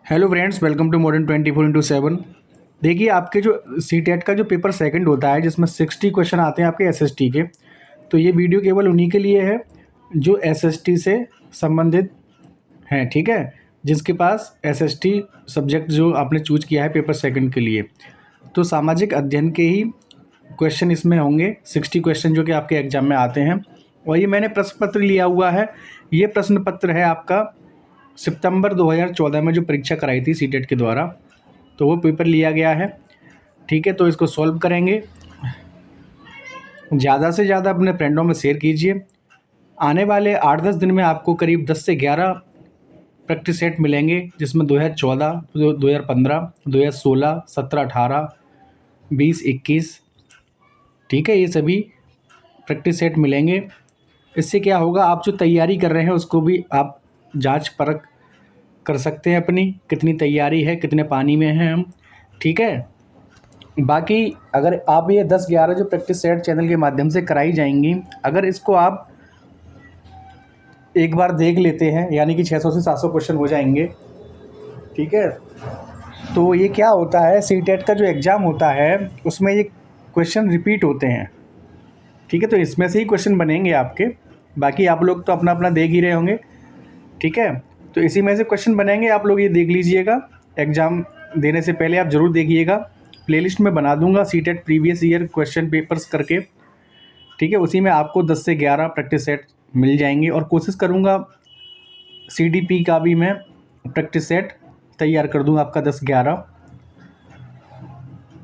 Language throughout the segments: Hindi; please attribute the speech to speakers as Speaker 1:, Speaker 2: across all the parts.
Speaker 1: Hello friends, welcome to modern 24x7। देखिए, आपके जो सी टेट का जो पेपर सेकंड होता है जिसमें 60 क्वेश्चन आते हैं आपके एसएसटी के। तो ये वीडियो केवल उन्हीं के लिए है जो एसएसटी से संबंधित हैं, ठीक है। जिसके पास एसएसटी सब्जेक्ट जो आपने चूज किया है पेपर सेकंड के लिए, तो सामाजिक अध्ययन के ही क्वेश्चन इसमें होंगे। 60 क्वेश्चन जो कि आपके एग्जाम में आते हैं। और ये मैंने प्रश्न पत्र लिया हुआ है। ये प्रश्न पत्र है आपका सितंबर 2014 में जो परीक्षा कराई थी सीटेट के द्वारा, तो वो पेपर लिया गया है, ठीक है। तो इसको सॉल्व करेंगे। ज़्यादा से ज़्यादा अपने फ्रेंडों में शेयर कीजिए। आने वाले 8-10 दिन में आपको करीब 10 से 11 प्रैक्टिस सेट मिलेंगे, जिसमें 2014, 2015, 2016, 17, 18, 20, 21, ठीक है, ये सभी प्रैक्टिस सेट मिलेंगे। इससे क्या होगा, आप जो तैयारी कर रहे हैं उसको भी आप जांच परख कर सकते हैं अपनी, कितनी तैयारी है, कितने पानी में हैं हम, ठीक है। बाकी अगर आप ये 10-11 जो प्रैक्टिस सेट चैनल के माध्यम से कराई जाएंगी, अगर इसको आप एक बार देख लेते हैं, यानी कि 600 से 700 क्वेश्चन हो जाएंगे, ठीक है। तो ये क्या होता है, सी टेट का जो एग्ज़ाम होता है उसमें ये क्वेश्चन रिपीट होते हैं, ठीक है। तो इसमें से ही क्वेश्चन बनेंगे आपके। बाकी आप लोग तो अपना अपना देख ही रहे होंगे, ठीक है। तो इसी में से क्वेश्चन बनेंगे, आप लोग ये देख लीजिएगा। एग्ज़ाम देने से पहले आप ज़रूर देखिएगा। प्लेलिस्ट में बना दूंगा C TET previous year question papers करके, ठीक है। उसी में आपको 10 से 11 प्रैक्टिस सेट मिल जाएंगे। और कोशिश करूंगा सीडीपी का भी मैं प्रैक्टिस सेट तैयार कर दूंगा आपका 10-11।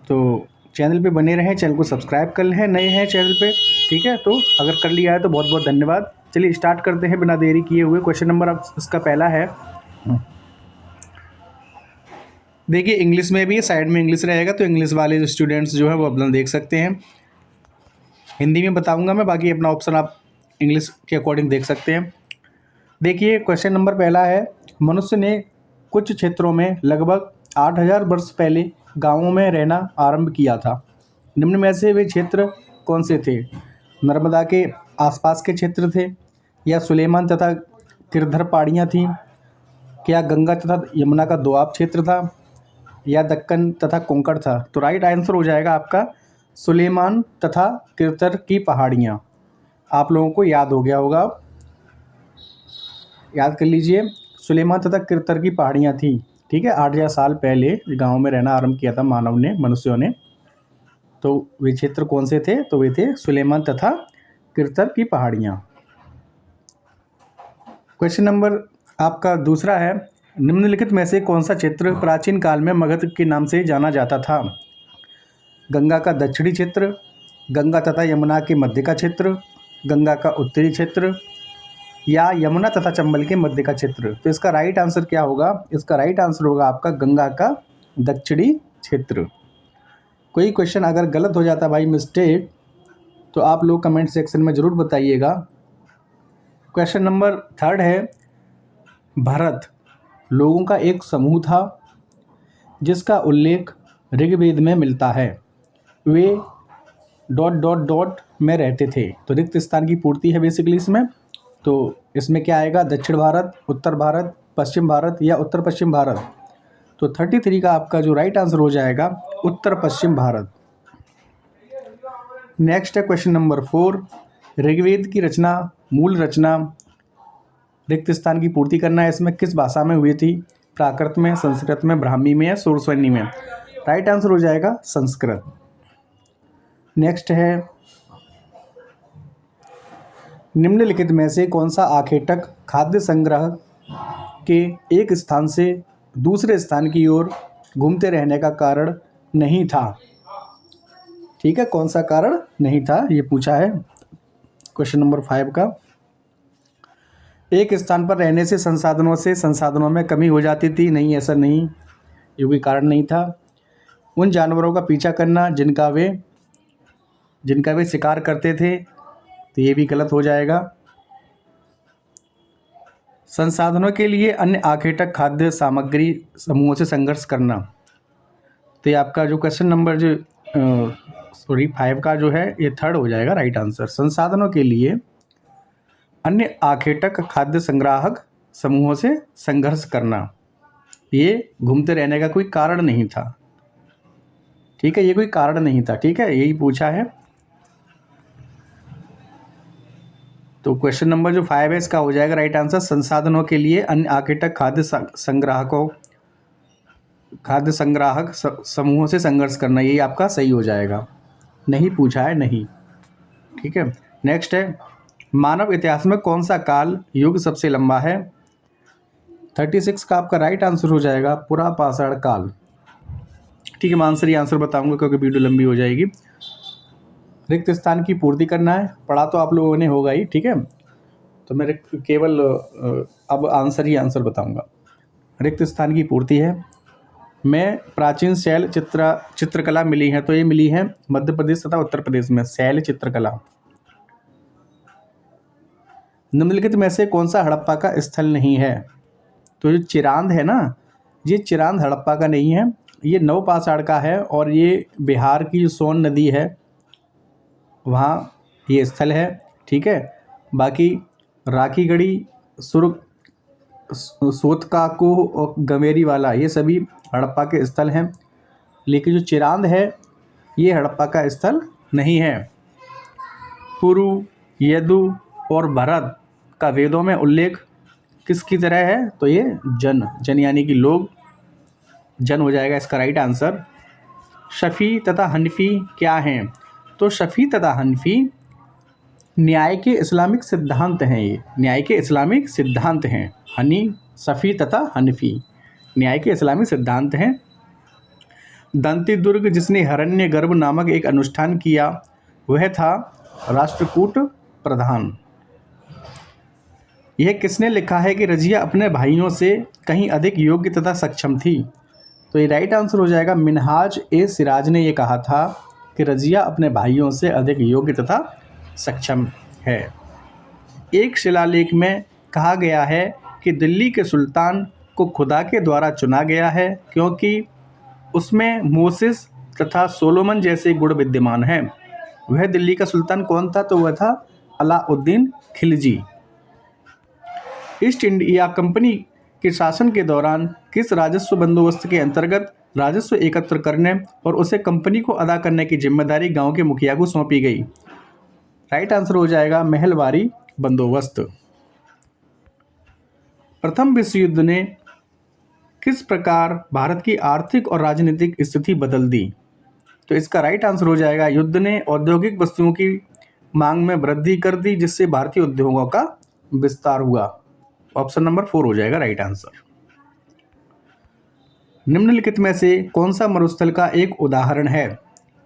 Speaker 1: तो चैनल पे बने रहें, चैनल को सब्सक्राइब कर लें, नए हैं चैनल पे, ठीक है। तो अगर कर लिया है तो बहुत बहुत धन्यवाद। चलिए स्टार्ट करते हैं बिना देरी किए हुए। क्वेश्चन नंबर अब इसका पहला है। देखिए, इंग्लिश में भी साइड में इंग्लिश रहेगा, तो इंग्लिश वाले जो स्टूडेंट्स जो है वो अपना देख सकते हैं। हिंदी में बताऊंगा मैं, बाकी अपना ऑप्शन आप इंग्लिश के अकॉर्डिंग देख सकते हैं। देखिए, क्वेश्चन नंबर पहला है। मनुष्य ने कुछ क्षेत्रों में लगभग 8000 वर्ष पहले गांवों में रहना आरंभ किया था। निम्न में से वे क्षेत्र कौन से थे? नर्मदा के आसपास के क्षेत्र थे, या सुलेमान तथा किरधर पहाड़ियाँ थीं, क्या गंगा तथा यमुना का दोआब क्षेत्र था, या दक्कन तथा कोंकण था? तो राइट आंसर हो जाएगा आपका सुलेमान तथा किरतर की पहाड़ियाँ। आप लोगों को याद हो गया होगा, याद कर लीजिए। सुलेमान तथा किरतर की पहाड़ियाँ थी, ठीक है। 8000 साल पहले गांव में रहना आरंभ किया था मानव ने, मनुष्यों ने। तो वे क्षेत्र कौन से थे? तो वे थे सुलेमान तथा किरतर की पहाड़ियाँ। क्वेश्चन नंबर आपका दूसरा है। निम्नलिखित में से कौन सा क्षेत्र प्राचीन काल में मगध के नाम से जाना जाता था? गंगा का दक्षिणी क्षेत्र, गंगा तथा यमुना के मध्य का क्षेत्र, गंगा का उत्तरी क्षेत्र, या यमुना तथा चंबल के मध्य का क्षेत्र? तो इसका राइट आंसर क्या होगा? इसका राइट आंसर होगा आपका गंगा का दक्षिणी क्षेत्र। कोई क्वेश्चन अगर गलत हो जाता भाई, मिस्टेक, तो आप लोग कमेंट सेक्शन में ज़रूर बताइएगा। क्वेश्चन नंबर थर्ड है। भरत लोगों का एक समूह था जिसका उल्लेख ऋग्वेद में मिलता है। वे ... में रहते थे। तो रिक्त स्थान की पूर्ति है बेसिकली इसमें। तो इसमें क्या आएगा? दक्षिण भारत, उत्तर भारत, पश्चिम भारत, या उत्तर पश्चिम भारत? तो 33 का आपका जो राइट आंसर हो जाएगा उत्तर पश्चिम भारत। नेक्स्ट है क्वेश्चन नंबर 4। ऋग्वेद की रचना, मूल रचना, रिक्त स्थान की पूर्ति करना है इसमें, किस भाषा में हुई थी? प्राकृत में, संस्कृत में, ब्राह्मी में, या सुरस्वनी में? राइट आंसर हो जाएगा संस्कृत। नेक्स्ट है। निम्नलिखित में से कौन सा आखेटक खाद्य संग्रह के एक स्थान से दूसरे स्थान की ओर घूमते रहने का कारण नहीं था? ठीक है, कौन सा कारण नहीं था ये पूछा है क्वेश्चन नंबर 5 का। एक स्थान पर रहने से संसाधनों में कमी हो जाती थी? नहीं, ऐसा नहीं, ये कोई कारण नहीं था। उन जानवरों का पीछा करना जिनका वे शिकार करते थे? तो ये भी गलत हो जाएगा। संसाधनों के लिए अन्य आखेटक खाद्य सामग्री समूहों से संघर्ष करना। तो ये आपका जो क्वेश्चन नंबर 5 का जो है, ये थर्ड हो जाएगा राइट आंसर। संसाधनों के लिए अन्य आखेटक खाद्य संग्राहक समूहों से संघर्ष करना, ये घूमते रहने का कोई कारण नहीं था। ठीक है, ये कोई कारण नहीं था। ठीक है, यही पूछा है। तो क्वेश्चन नंबर जो 5 है इसका हो जाएगा राइट आंसर, संसाधनों के लिए अन्य आकेटक खाद्य संग्राहक समूहों से संघर्ष करना, यही आपका सही हो जाएगा। नहीं पूछा है, नहीं। ठीक है, नेक्स्ट है, मानव इतिहास में कौन सा काल युग सबसे लंबा है? 36 का आपका राइट आंसर हो जाएगा पुरापाषाण काल। ठीक है, मैं आंसर बताऊंगा क्योंकि वीडियो लंबी हो जाएगी। रिक्त स्थान की पूर्ति करना है, पढ़ा तो आप लोगों ने होगा ही। ठीक है, तो मैं केवल अब आंसर बताऊंगा। रिक्त स्थान की पूर्ति है। में प्राचीन शैल चित्रकला मिली है, तो ये मिली है मध्य प्रदेश तथा उत्तर प्रदेश में शैल चित्रकला। निम्नलिखित में से कौन सा हड़प्पा का स्थल नहीं है? तो जो चिरांद है ना, ये चिरांद हड़प्पा का नहीं है, ये नवपाषाण का है, और ये बिहार की जो सोन नदी है वहाँ ये स्थल है। ठीक है, बाकी राखीगढ़ी, सुर्ग, सोतकाको और गमेरी वाला ये सभी हड़प्पा के स्थल हैं, लेकिन जो चिरांद है ये हड़प्पा का स्थल नहीं है। पुरु, यदु और भरत का वेदों में उल्लेख किसकी तरह है? तो ये जन यानी कि लोग, जन हो जाएगा इसका राइट आंसर। शफी तथा हनफी क्या हैं? तो शफी तथा हनफी न्याय के इस्लामिक सिद्धांत हैं। ये न्याय के इस्लामिक सिद्धांत हैं। शफी तथा हनफी न्याय के इस्लामिक सिद्धांत हैं। दंती दुर्ग जिसने हिरण्यगर्भ नामक एक अनुष्ठान किया वह था राष्ट्रकूट प्रधान। यह किसने लिखा है कि रजिया अपने भाइयों से कहीं अधिक योग्य तथा सक्षम थी? तो ये राइट आंसर हो जाएगा मिनहाज ए सिराज ने यह कहा था कि रजिया अपने भाइयों से अधिक योग्य तथा सक्षम है। एक शिलालेख में कहा गया है कि दिल्ली के सुल्तान को खुदा के द्वारा चुना गया है क्योंकि उसमें मोसेस तथा सोलोमन जैसे गुण विद्यमान हैं। वह दिल्ली का सुल्तान कौन था? तो वह था Alauddin Khilji. East India company के शासन के दौरान किस राजस्व बंदोबस्त के अंतर्गत राजस्व एकत्र करने और उसे कंपनी को अदा करने की जिम्मेदारी गांव के मुखिया को सौंपी गई? राइट आंसर हो जाएगा महलवारी बंदोबस्त। प्रथम विश्व युद्ध ने किस प्रकार भारत की आर्थिक और राजनीतिक स्थिति बदल दी? तो इसका राइट आंसर हो जाएगा युद्ध ने औद्योगिक वस्तुओं की मांग में वृद्धि कर दी जिससे भारतीय उद्योगों का विस्तार हुआ। ऑप्शन नंबर 4 हो जाएगा राइट आंसर। निम्नलिखित में से कौन सा मरुस्थल का एक उदाहरण है?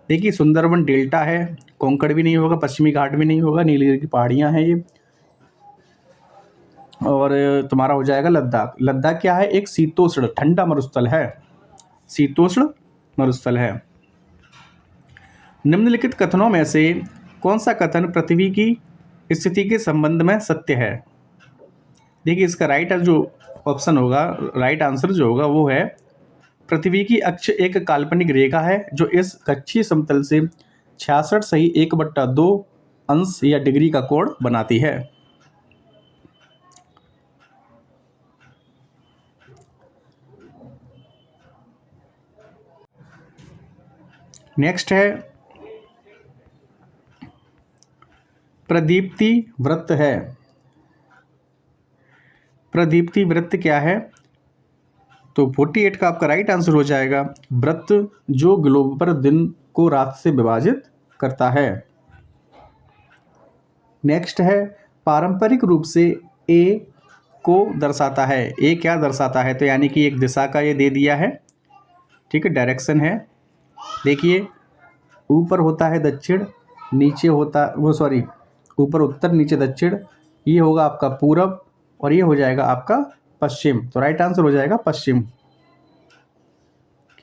Speaker 1: देखिए, सुंदरबन डेल्टा है, कोंकण भी नहीं होगा, पश्चिमी घाट भी नहीं होगा, नीलगिरी की पहाड़ियां हैं ये, और तुम्हारा हो जाएगा लद्दाख। लद्दाख क्या है? एक शीतोष्ण ठंडा मरुस्थल है, शीतोष्ण मरुस्थल है। निम्नलिखित कथनों में से कौन सा कथन पृथ्वी की स्थिति के संबंध में सत्य है? देखिए, इसका राइट जो ऑप्शन होगा, राइट आंसर जो होगा वो है पृथ्वी की अक्ष एक काल्पनिक रेखा है जो इस कक्षीय समतल से 66 सही 1/2 अंश या डिग्री का कोण बनाती है। नेक्स्ट है प्रदीप्ति वृत्त है। प्रदीप्ति वृत्त क्या है? तो 48 का आपका राइट आंसर हो जाएगा वृत्त जो ग्लोब पर दिन को रात से विभाजित करता है। नेक्स्ट है पारंपरिक रूप से ए को दर्शाता है। ए क्या दर्शाता है? तो यानी कि एक दिशा का ये दे दिया है। ठीक है, डायरेक्शन है। देखिए, ऊपर होता है दक्षिण, नीचे होता ऊपर उत्तर, नीचे दक्षिण, ये होगा आपका पूरब और ये हो जाएगा आपका पश्चिम। तो राइट आंसर हो जाएगा पश्चिम।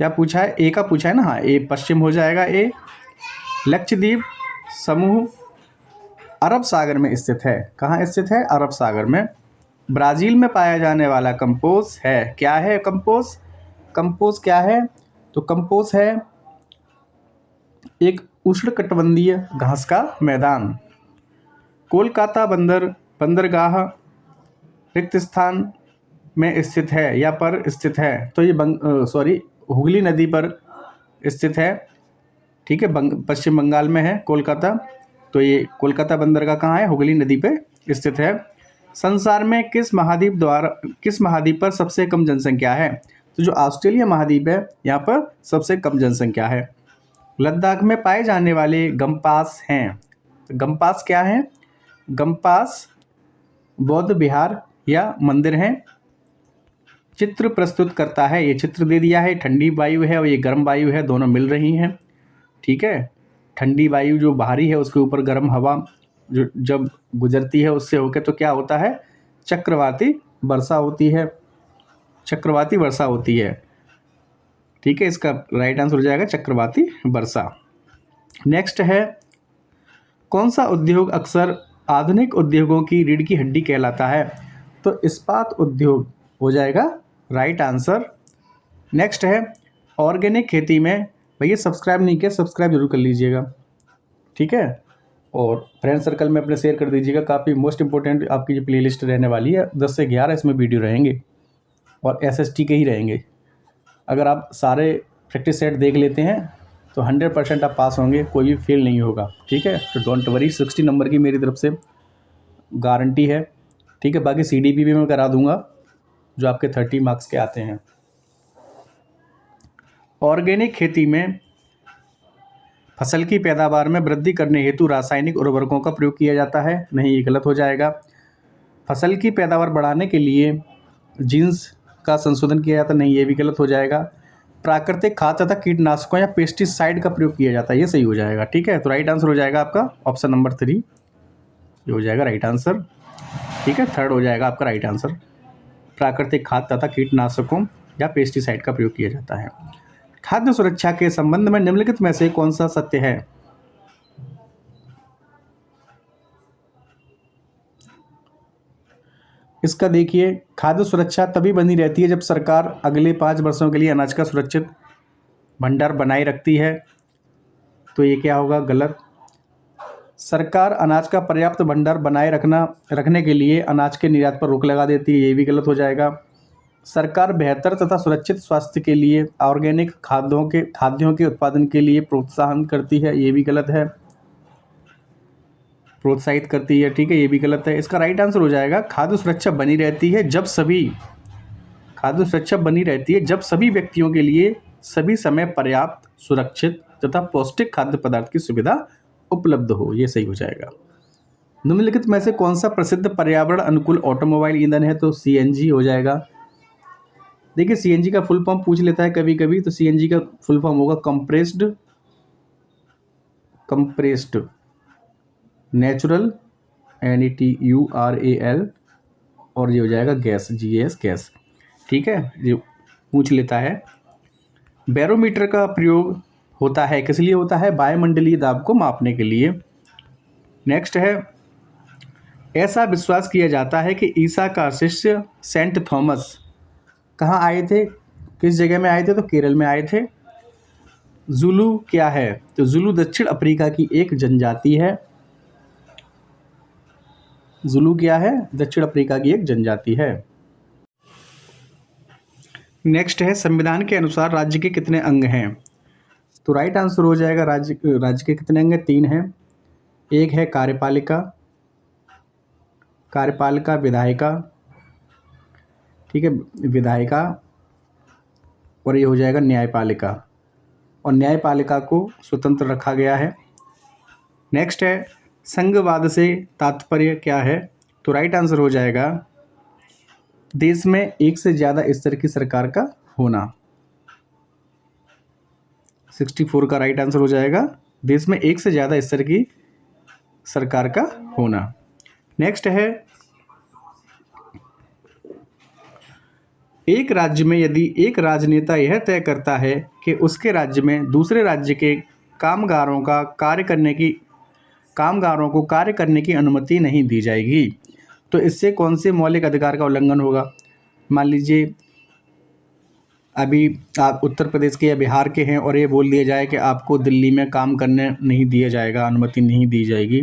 Speaker 1: क्या पूछा है? ए का पूछा है ना? हाँ, ए पश्चिम हो जाएगा ए। लक्षद्वीप समूह अरब सागर में स्थित है। कहाँ स्थित है? अरब सागर में। ब्राज़ील में पाया जाने वाला कंपोज है। क्या है कंपोज? कंपोज क्या है? तो कंपोज है एक उष्णकटिबंधीय घास का मैदान। कोलकाता बंदरगाह रिक्त स्थान में स्थित है या पर स्थित है, तो ये हुगली नदी पर स्थित है। ठीक है, पश्चिम बंगाल में है कोलकाता, तो ये कोलकाता बंदरगाह कहाँ है, हुगली नदी पे स्थित है। संसार में किस महाद्वीप पर सबसे कम जनसंख्या है, तो जो ऑस्ट्रेलिया महाद्वीप है यहाँ पर सबसे कम जनसंख्या है। लद्दाख में पाए जाने वाले गम्पास हैं, तो गम्पास क्या है, गम्पास बौद्ध विहार या मंदिर हैं। चित्र प्रस्तुत करता है, ये चित्र दे दिया है, ठंडी वायु है और ये गर्म वायु है, दोनों मिल रही हैं। ठीक है, ठंडी वायु जो बाहरी है उसके ऊपर गर्म हवा जो जब गुजरती है उससे होकर तो क्या होता है, चक्रवाती वर्षा होती है, चक्रवाती वर्षा होती है। ठीक है, इसका राइट आंसर हो जाएगा चक्रवाती वर्षा। नेक्स्ट है, कौन सा उद्योग अक्सर आधुनिक उद्योगों की रीढ़ की हड्डी कहलाता है, तो इस्पात उद्योग हो जाएगा राइट आंसर। नेक्स्ट है, ऑर्गेनिक खेती में, भैया सब्सक्राइब नहीं किया, सब्सक्राइब जरूर कर लीजिएगा। ठीक है, और फ्रेंड सर्कल में अपने शेयर कर दीजिएगा, काफ़ी मोस्ट इंपॉर्टेंट आपकी जो प्लेलिस्ट रहने वाली है 10 से 11 इसमें वीडियो रहेंगे और SST के ही रहेंगे। अगर आप सारे प्रैक्टिस सेट देख लेते हैं तो 100% आप पास होंगे, कोई भी फेल नहीं होगा। ठीक है, तो डोंट वरी, 60 नंबर की मेरी तरफ से गारंटी है। ठीक है, बाकी CDP भी मैं करा दूंगा जो आपके 30 मार्क्स के आते हैं। ऑर्गेनिक खेती में फसल की पैदावार में वृद्धि करने हेतु रासायनिक उर्वरकों का प्रयोग किया जाता है, नहीं, ये गलत हो जाएगा। फसल की पैदावार बढ़ाने के लिए जीन्स का संशोधन किया जाता, नहीं, ये भी गलत हो जाएगा। प्राकृतिक खाद तथा कीटनाशकों या पेस्टिसाइड का प्रयोग किया जाता है, ये सही हो जाएगा। ठीक है, तो राइट आंसर हो जाएगा आपका ऑप्शन नंबर 3, ये हो जाएगा राइट आंसर। ठीक है, 3rd हो जाएगा आपका राइट आंसर। प्राकृतिक खाद तथा कीटनाशकों या पेस्टिसाइड का प्रयोग किया जाता है। खाद्य सुरक्षा के संबंध में निम्नलिखित में से कौन सा सत्य है, इसका देखिए, खाद्य सुरक्षा तभी बनी रहती है जब सरकार अगले 5 वर्षों के लिए अनाज का सुरक्षित भंडार बनाए रखती है, तो ये क्या होगा, गलत। सरकार अनाज का पर्याप्त भंडार बनाए रखने के लिए अनाज के निर्यात पर रोक लगा देती है, ये भी गलत हो जाएगा। सरकार बेहतर तथा सुरक्षित स्वास्थ्य के लिए ऑर्गेनिक खाद्यों के उत्पादन के लिए प्रोत्साहन करती है, ये भी गलत है, प्रोत्साहित करती है। ठीक है, ये भी गलत है। इसका राइट आंसर हो जाएगा, खाद्य सुरक्षा बनी रहती है जब सभी व्यक्तियों के लिए सभी समय पर्याप्त, सुरक्षित तथा पौष्टिक खाद्य पदार्थ की सुविधा उपलब्ध हो, ये सही हो जाएगा। निम्नलिखित में से कौन सा प्रसिद्ध पर्यावरण अनुकूल ऑटोमोबाइल ईंधन है, तो CNG हो जाएगा। देखिए, CNG का फुल फॉर्म पूछ लेता है कभी कभी, तो CNG का फुल फॉर्म होगा कंप्रेस्ड नेचुरल NETURAL, और ये हो जाएगा गैस, GAS गैस। ठीक है, ये पूछ लेता है। बैरोमीटर का प्रयोग होता है, किस लिए होता है, वायुमंडलीय दाब को मापने के लिए। नेक्स्ट है, ऐसा विश्वास किया जाता है कि ईसा का शिष्य सेंट थॉमस कहाँ आए थे, किस जगह में आए थे, तो केरल में आए थे। जुलू क्या है, तो जुलू दक्षिण अफ्रीका की एक जनजाति है। जुलू क्या है, दक्षिण अफ्रीका की एक जनजाति है। नेक्स्ट है, संविधान के अनुसार राज्य के कितने अंग हैं, तो राइट आंसर हो जाएगा राज्य के कितने अंग हैं, 3 हैं। एक है कार्यपालिका विधायिका, ठीक है, विधायिका, और ये हो जाएगा न्यायपालिका, और न्यायपालिका को स्वतंत्र रखा गया है। नेक्स्ट है, संघवाद से तात्पर्य क्या है, तो राइट आंसर हो जाएगा देश में एक से ज़्यादा स्तर की सरकार का होना। 64 का राइट आंसर हो जाएगा, देश में एक से ज़्यादा स्तर की सरकार का होना। नेक्स्ट है, एक राज्य में यदि एक राजनेता यह तय करता है कि उसके राज्य में दूसरे राज्य के कामगारों को कार्य करने की अनुमति नहीं दी जाएगी, तो इससे कौन से मौलिक अधिकार का उल्लंघन होगा। मान लीजिए अभी आप उत्तर प्रदेश के या बिहार के हैं और ये बोल दिया जाए कि आपको दिल्ली में काम करने नहीं दिया जाएगा, अनुमति नहीं दी जाएगी,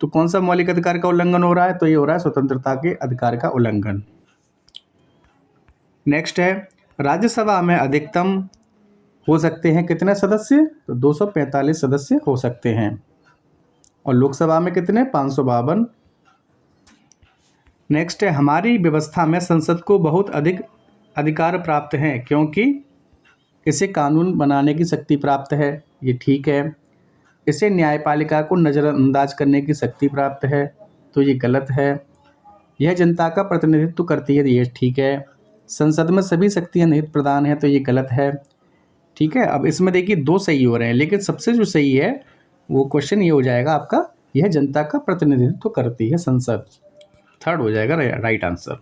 Speaker 1: तो कौन सा मौलिक अधिकार का उल्लंघन हो रहा है, तो ये हो रहा है स्वतंत्रता के अधिकार का उल्लंघन। नेक्स्ट है, राज्यसभा में अधिकतम हो सकते हैं कितने सदस्य? तो 245 सदस्य हो सकते हैं। और लोकसभा में कितने? 552। नेक्स्ट है, हमारी व्यवस्था में संसद को बहुत अधिक अधिकार प्राप्त हैं क्योंकि इसे कानून बनाने की शक्ति प्राप्त है। ये ठीक है। इसे न्यायपालिका को नज़रअंदाज करने की शक्ति प्राप्त है। तो ये गलत है। यह जनता का प्रतिनिधित्व करती है। ये ठीक है। संसद में सभी शक्तियाँ निहित प्रदान है। तो ये गलत है। ठीक है। अब इसमें देखिए दो सही हो रहे हैं, लेकिन सबसे जो सही है वो क्वेश्चन ये हो जाएगा आपका, यह जनता का प्रतिनिधित्व करती है संसद। थर्ड हो जाएगा राइट आंसर।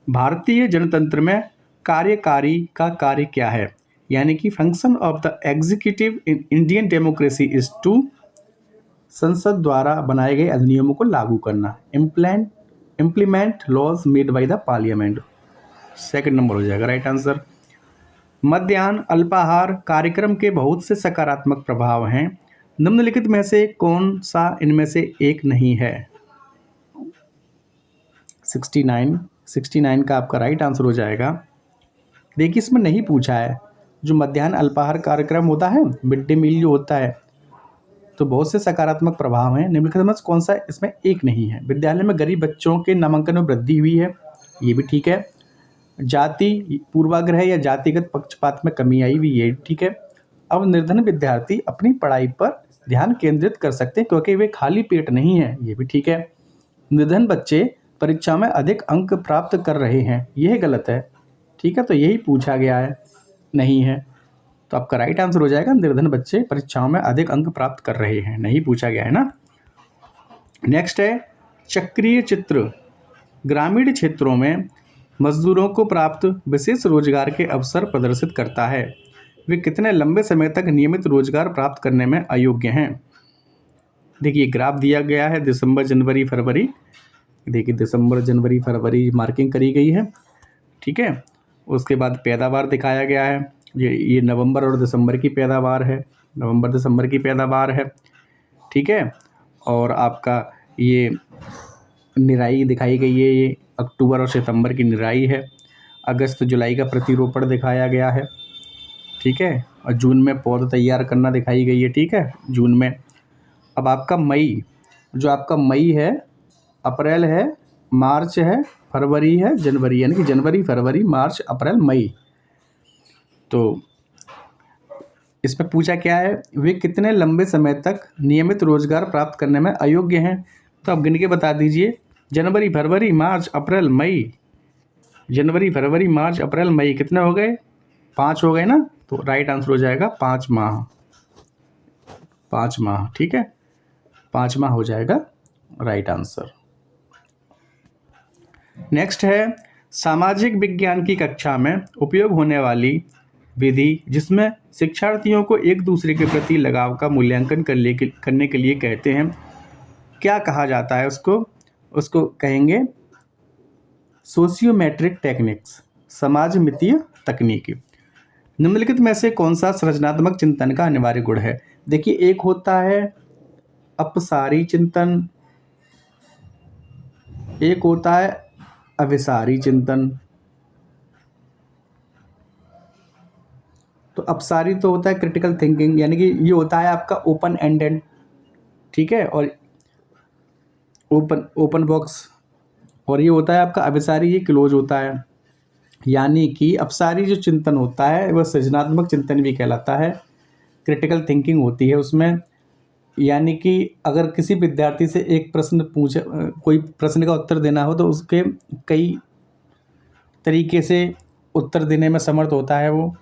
Speaker 1: भारतीय जनतंत्र में कार्यकारी का कार्य क्या है? यानी कि function of the executive in Indian democracy is to, संसद द्वारा बनाए गए अधिनियमों को लागू करना, implement laws made by the parliament. Second number हो जाएगा राइट आंसर। मध्याह्न अल्पाहार कार्यक्रम के बहुत से सकारात्मक प्रभाव हैं, निम्नलिखित में से कौन सा इनमें से एक नहीं है? 69 का आपका राइट आंसर हो जाएगा। देखिए इसमें नहीं पूछा है, जो मध्याह्न अल्पाहार कार्यक्रम होता है, मिड डे मील जो होता है, तो बहुत से सकारात्मक प्रभाव हैं, निम्नलिखित में से कौन सा इसमें एक नहीं है? विद्यालय में गरीब बच्चों के नामांकन में वृद्धि हुई है, ये भी ठीक है। जाति पूर्वाग्रह या जातिगत पक्षपात में कमी आई हुई, ये ठीक है। अब निर्धन विद्यार्थी अपनी पढ़ाई पर ध्यान केंद्रित कर सकते हैं क्योंकि वे खाली पेट नहीं है, ये भी ठीक है। निर्धन बच्चे परीक्षा में अधिक अंक प्राप्त कर रहे हैं, यह गलत है। ठीक है, तो यही पूछा गया है, नहीं है। तो आपका राइट आंसर हो जाएगा निर्धन बच्चे परीक्षाओं में अधिक अंक प्राप्त कर रहे हैं, नहीं पूछा गया है ना। नेक्स्ट है, चक्रीय चित्र ग्रामीण क्षेत्रों में मजदूरों को प्राप्त विशेष रोजगार के अवसर प्रदर्शित करता है। वे कितने लंबे समय तक नियमित रोजगार प्राप्त करने में अयोग्य हैं? देखिए ग्राफ दिया गया है, दिसंबर जनवरी फरवरी। देखिए दिसंबर जनवरी फरवरी मार्किंग करी गई है। ठीक है, उसके बाद पैदावार दिखाया गया है। ये नवंबर और दिसंबर की पैदावार है, नवंबर दिसंबर की पैदावार है। ठीक है, और आपका ये निराई दिखाई गई है, ये अक्टूबर और सितंबर की निराई है। अगस्त जुलाई का प्रतिरोपण दिखाया गया है। ठीक है, और जून में पौध तैयार करना दिखाई गई है। ठीक है, जून में। अब आपका मई, जो आपका मई है, अप्रैल है, मार्च है, फरवरी है, जनवरी, यानी कि जनवरी फरवरी मार्च अप्रैल मई। तो इसमें पूछा क्या है, वे कितने लंबे समय तक नियमित रोजगार प्राप्त करने में अयोग्य हैं? तो आप गिन के बता दीजिए, जनवरी फरवरी मार्च अप्रैल मई, जनवरी फरवरी मार्च अप्रैल मई, कितने हो गए? 5 हो गए ना। तो राइट आंसर हो जाएगा 5 माह, 5 माह। ठीक है, 5 माह हो जाएगा राइट आंसर। नेक्स्ट है, सामाजिक विज्ञान की कक्षा में उपयोग होने वाली विधि जिसमें शिक्षार्थियों को एक दूसरे के प्रति लगाव का मूल्यांकन करने के लिए कहते हैं, क्या कहा जाता है उसको? उसको कहेंगे सोशियोमेट्रिक टेक्निक्स, समाजमितीय तकनीकी। निम्नलिखित में से कौन सा सृजनात्मक चिंतन का अनिवार्य गुण है? देखिए एक होता है अपसारी चिंतन, एक होता है अभिसारी चिंतन। तो अपसारी तो होता है क्रिटिकल थिंकिंग, यानी कि ये होता है आपका ओपन एंडेड। ठीक है, और ओपन बॉक्स। और ये होता है आपका अभिसारी, ये क्लोज होता है। यानी कि अपसारी जो चिंतन होता है वह सृजनात्मक चिंतन भी कहलाता है, क्रिटिकल थिंकिंग होती है उसमें। यानी कि अगर किसी विद्यार्थी से एक प्रश्न पूछे, कोई प्रश्न का उत्तर देना हो, तो उसके कई तरीके से उत्तर देने में समर्थ होता है वो।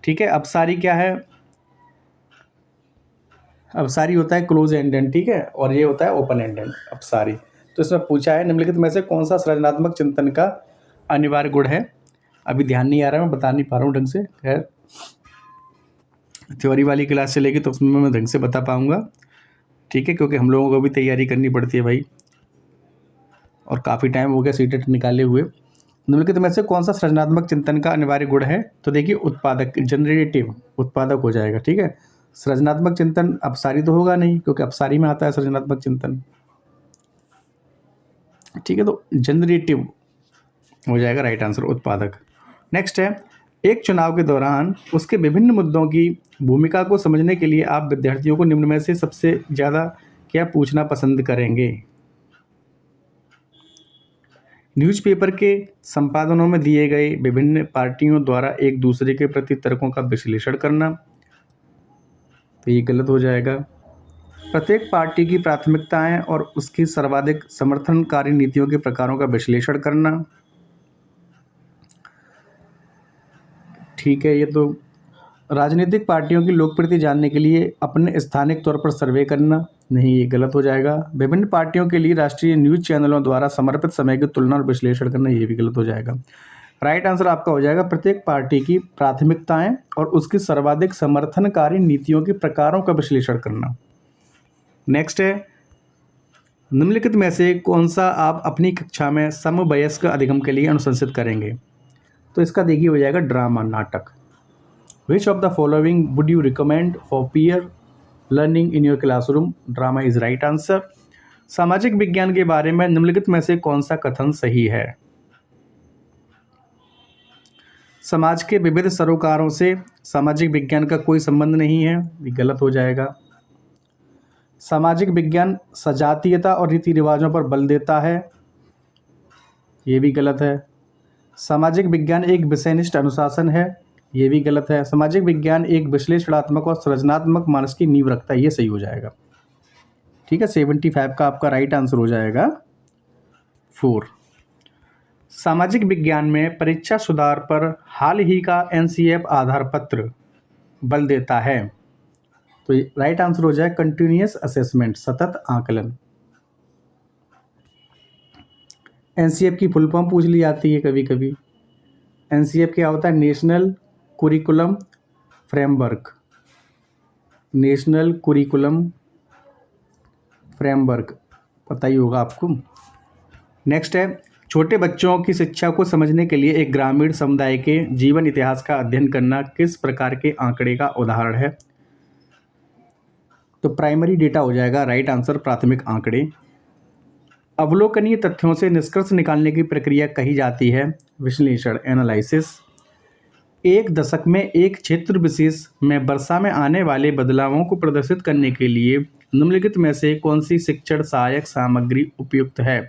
Speaker 1: ठीक है, अपसारी क्या है? अपसारी होता है क्लोज एंडेड। ठीक है, और ये होता है ओपन एंडेड अपसारी। तो इसमें पूछा है निम्नलिखित में से कौन सा सृजनात्मक चिंतन का अनिवार्य गुण है? अभी ध्यान नहीं आ रहा है, मैं बता नहीं पा रहा हूँ ढंग से। खैर थ्योरी वाली क्लास चलेगी तो उसमें मैं ढंग से बता पाऊँगा। ठीक है, क्योंकि हम लोगों को भी तैयारी करनी पड़ती है भाई, और काफ़ी टाइम हो गया सीटेट निकाले हुए। निम्नलिखित में से कौन सा सृजनात्मक चिंतन का अनिवार्य गुण है? तो देखिए उत्पादक, जनरेटिव, उत्पादक हो जाएगा। ठीक है, सृजनात्मक चिंतन अपसारी तो होगा नहीं, क्योंकि अपसारी में आता है सृजनात्मक चिंतन। ठीक है, तो जनरेटिव हो जाएगा राइट आंसर उत्पादक। नेक्स्ट है, एक चुनाव के दौरान उसके विभिन्न मुद्दों की भूमिका को समझने के लिए आप विद्यार्थियों को निम्न में से सबसे ज़्यादा क्या पूछना पसंद करेंगे? न्यूज़पेपर के संपादनों में दिए गए विभिन्न पार्टियों द्वारा एक दूसरे के प्रति तर्कों का विश्लेषण करना, तो ये गलत हो जाएगा। प्रत्येक पार्टी की प्राथमिकताएं और उसकी सर्वाधिक समर्थनकारी नीतियों के प्रकारों का विश्लेषण करना, ठीक है। ये तो राजनीतिक पार्टियों की लोकप्रियता जानने के लिए अपने स्थानिक तौर पर सर्वे करना, नहीं, ये गलत हो जाएगा। विभिन्न पार्टियों के लिए राष्ट्रीय न्यूज़ चैनलों द्वारा समर्पित समय की तुलना और विश्लेषण करना, ये भी गलत हो जाएगा। राइट आंसर आपका हो जाएगा प्रत्येक पार्टी की प्राथमिकताएं और उसकी सर्वाधिक समर्थनकारी नीतियों के प्रकारों का विश्लेषण करना। नेक्स्ट है, निम्नलिखित में से कौन सा आप अपनी कक्षा में समवयस्क अधिगम के लिए अनुशंसित करेंगे? तो इसका देखिए हो जाएगा ड्रामा, नाटक। Which of the following would you recommend for peer learning in your classroom? Drama is right answer. सामाजिक विज्ञान के बारे में निम्नलिखित में से कौन सा कथन सही है? समाज के विविध सरोकारों से सामाजिक विज्ञान का कोई संबंध नहीं है, ये गलत हो जाएगा। सामाजिक विज्ञान सजातीयता और रीति रिवाजों पर बल देता है, ये भी गलत है। सामाजिक विज्ञान एक विषयनिष्ठ अनुशासन है, ये भी गलत है। सामाजिक विज्ञान एक विश्लेषणात्मक और सृजनात्मक मानस की नींव रखता है, ये सही हो जाएगा। ठीक है, 75 का आपका राइट आंसर हो जाएगा 4। सामाजिक विज्ञान में परीक्षा सुधार पर हाल ही का एनसीएफ आधार पत्र बल देता है, तो राइट आंसर हो जाए कंटिन्यूअस असेसमेंट, सतत आकलन। एनसीएफ की फुल फॉर्म पूछ ली जाती है कभी कभी। एनसीएफ क्या होता है? National curriculum framework, national curriculum framework, पता ही होगा आपको। नेक्स्ट है, छोटे बच्चों की शिक्षा को समझने के लिए एक ग्रामीण समुदाय के जीवन इतिहास का अध्ययन करना किस प्रकार के आंकड़े का उदाहरण है? तो प्राइमरी डेटा हो जाएगा राइट आंसर, प्राथमिक आंकड़े। अवलोकनीय तथ्यों से निष्कर्ष निकालने की प्रक्रिया कही जाती है विश्लेषण, एनालिसिस। एक दशक में एक क्षेत्र विशेष में वर्षा में आने वाले बदलावों को प्रदर्शित करने के लिए निम्नलिखित में से कौन सी शिक्षण सहायक सामग्री उपयुक्त है?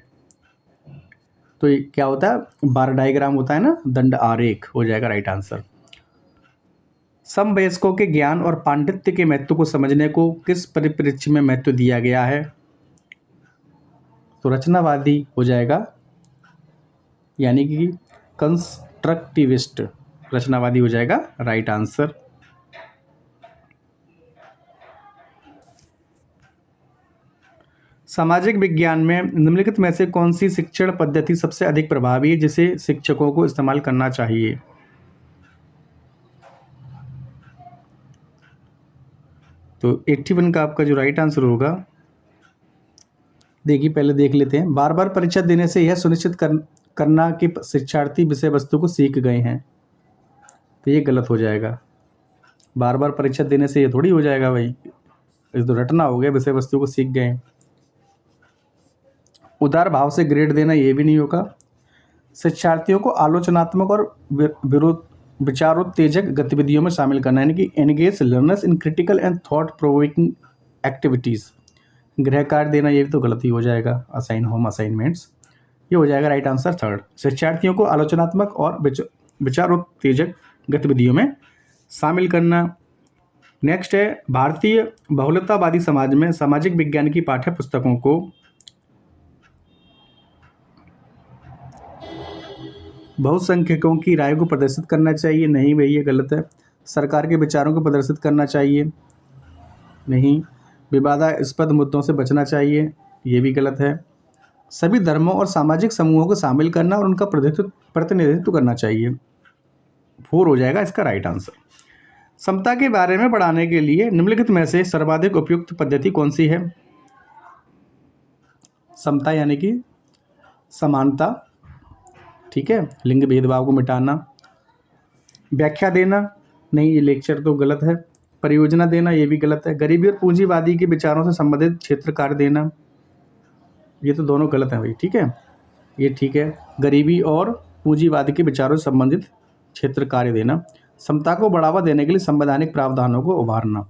Speaker 1: तो ये क्या होता है? बार डायग्राम होता है ना, दंड आरेख, हो जाएगा राइट आंसर। समवयस्कों के ज्ञान और पांडित्य के महत्व को समझने को किस परिप्रेक्ष्य में महत्व दिया गया है? तो रचनावादी हो जाएगा, यानी कि कंस्ट्रक्टिविस्ट, रचनावादी हो जाएगा राइट आंसर। सामाजिक विज्ञान में निम्नलिखित में से कौन सी शिक्षण पद्धति सबसे अधिक प्रभावी है जिसे शिक्षकों को इस्तेमाल करना चाहिए? तो 81 का आपका जो राइट आंसर होगा, देखिए पहले देख लेते हैं। बार बार परीक्षा देने से यह सुनिश्चित करना कि शिक्षार्थी विषय वस्तु को सीख गए हैं, तो ये गलत हो जाएगा। बार बार परीक्षा देने से ये थोड़ी हो जाएगा भाई, इस तो रटना हो गया, विषय वस्तु को सीख गए। उदार भाव से ग्रेड देना, ये भी नहीं होगा। शिक्षार्थियों को आलोचनात्मक और विचारोत्तेजक गतिविधियों में शामिल करना, यानी कि engage learners in critical and thought provoking activities. गृह कार्य देना, ये भी तो गलत ही हो जाएगा, असाइन होम असाइनमेंट्स, ये हो जाएगा राइट आंसर 3rd। शिक्षार्थियों को आलोचनात्मक और विचारोत्तेजक गतिविधियों में शामिल करना। नेक्स्ट है, भारतीय बहुलतावादी समाज में सामाजिक विज्ञान की पाठ्य पुस्तकों को बहुसंख्यकों की राय को प्रदर्शित करना चाहिए, नहीं भाई ये गलत है। सरकार के विचारों को प्रदर्शित करना चाहिए, नहीं। विवादास्पद मुद्दों से बचना चाहिए, ये भी गलत है। सभी धर्मों और सामाजिक समूहों को शामिल करना और उनका प्रतिनिधित्व करना चाहिए, 4 हो जाएगा इसका राइट आंसर। समता के बारे में पढ़ाने के लिए निम्नलिखित में से सर्वाधिक उपयुक्त पद्धति कौन सी है? समता यानी कि समानता, ठीक है, लिंग भेदभाव को मिटाना। व्याख्या देना, नहीं ये लेक्चर तो गलत है। परियोजना देना, ये भी गलत है। गरीबी और पूंजीवादी के विचारों से संबंधित क्षेत्र कार्य देना, ये तो दोनों गलत हैं भाई, ठीक है, ये ठीक है। गरीबी और पूंजीवाद के विचारों से संबंधित क्षेत्र कार्य देना, समता को बढ़ावा देने के लिए संवैधानिक प्रावधानों को उभारना।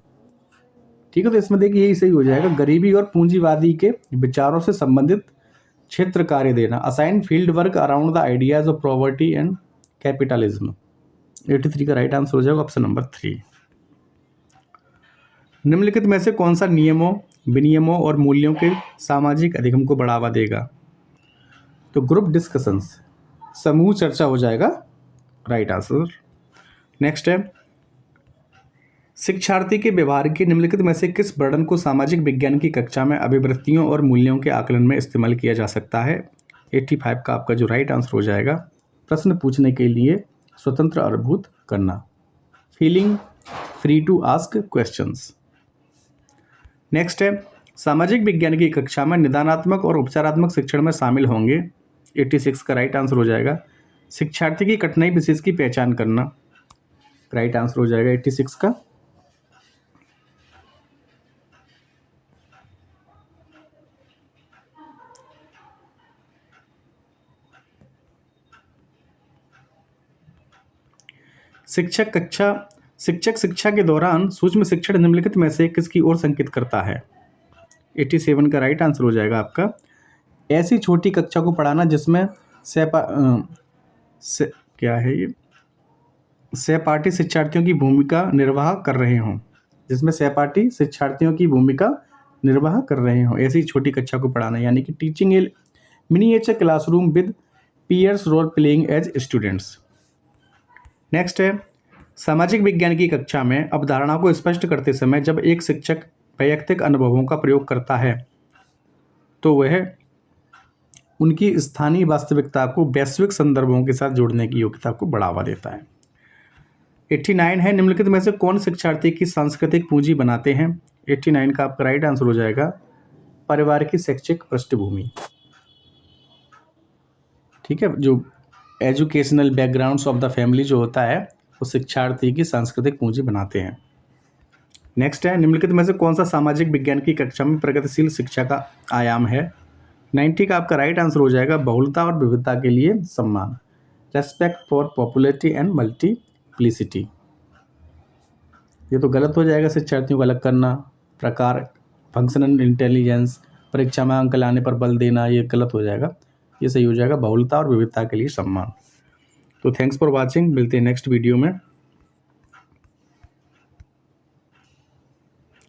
Speaker 1: ठीक है, तो इसमें देखिए यही सही हो जाएगा, गरीबी और पूंजीवादी के विचारों से संबंधित क्षेत्र कार्य देना, assign field work around the ideas of property and capitalism. 83 का राइट आंसर हो जाएगा ऑप्शन नंबर 3। निम्नलिखित में से कौन सा नियमों, विनियमों और मूल्यों के सामाजिक अधिगम को बढ़ावा देगा? तो ग्रुप डिस्कशंस, समूह चर्चा हो जाएगा राइट आंसर। नेक्स्ट है, शिक्षार्थी के व्यवहार के निम्नलिखित में से किस वर्णन को सामाजिक विज्ञान की कक्षा में अभिवृत्तियों और मूल्यों के आकलन में इस्तेमाल किया जा सकता है? 85 का आपका जो राइट आंसर हो जाएगा, प्रश्न पूछने के लिए स्वतंत्र अनुभूत करना, feeling free to ask questions. Next है, सामाजिक विज्ञान की कक्षा में निदानात्मक और उपचारात्मक शिक्षण में शामिल होंगे। 86 का राइट आंसर हो जाएगा, शिक्षार्थी की कठिनाई विशेष की पहचान करना, राइट आंसर हो जाएगा 86 का। शिक्षक शिक्षा के दौरान सूक्ष्म शिक्षण निम्नलिखित में से किसकी ओर संकेत करता है? 87 का राइट आंसर हो जाएगा आपका, ऐसी छोटी कक्षा को पढ़ाना जिसमें सहपाठी शिक्षार्थियों की भूमिका निर्वाह कर रहे हों, जिसमें सहपाठी शिक्षार्थियों की भूमिका निर्वाह कर रहे हों, ऐसी छोटी कक्षा को पढ़ाना, यानी कि teaching a miniature classroom with peers role playing as students. Next है, सामाजिक विज्ञान की कक्षा में अवधारणा को स्पष्ट करते समय जब एक शिक्षक वैयक्तिक अनुभवों का प्रयोग करता है तो वह उनकी स्थानीय वास्तविकता को वैश्विक संदर्भों के साथ जोड़ने की योग्यता को बढ़ावा देता है। 89 है, निम्नलिखित में से कौन शिक्षार्थी की सांस्कृतिक पूंजी बनाते हैं? 89 का आपका राइट आंसर हो जाएगा, परिवार की शैक्षिक पृष्ठभूमि। ठीक है, जो educational backgrounds of the family जो होता है वो शिक्षार्थी की सांस्कृतिक पूंजी बनाते हैं। नेक्स्ट है, निम्नलिखित में से कौन सा सामाजिक विज्ञान की कक्षा में प्रगतिशील शिक्षा का आयाम है? 90 का आपका राइट आंसर हो जाएगा, बहुलता और विविधता के लिए सम्मान, respect for popularity and multiplicity. ये तो गलत हो जाएगा, शिक्षार्थियों को अलग करना, प्रकार, फंक्शनल इंटेलिजेंस, परीक्षा में अंक लाने पर बल देना, ये गलत हो जाएगा, ये सही हो जाएगा बहुलता और विविधता के लिए सम्मान। तो थैंक्स फॉर वाचिंग, मिलते हैं नेक्स्ट वीडियो में।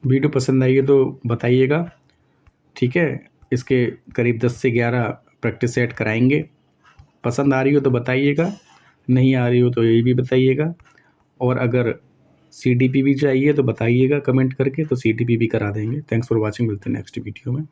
Speaker 1: वीडियो पसंद आई है तो बताइएगा, ठीक है, इसके करीब 10 से 11 प्रैक्टिस सेट कराएंगे। पसंद आ रही हो तो बताइएगा, नहीं आ रही हो तो ये भी बताइएगा, और अगर CDP भी चाहिए तो बताइएगा कमेंट करके, तो CDP भी करा देंगे। थैंक्स फॉर वाचिंग, मिलते हैं नेक्स्ट वीडियो में।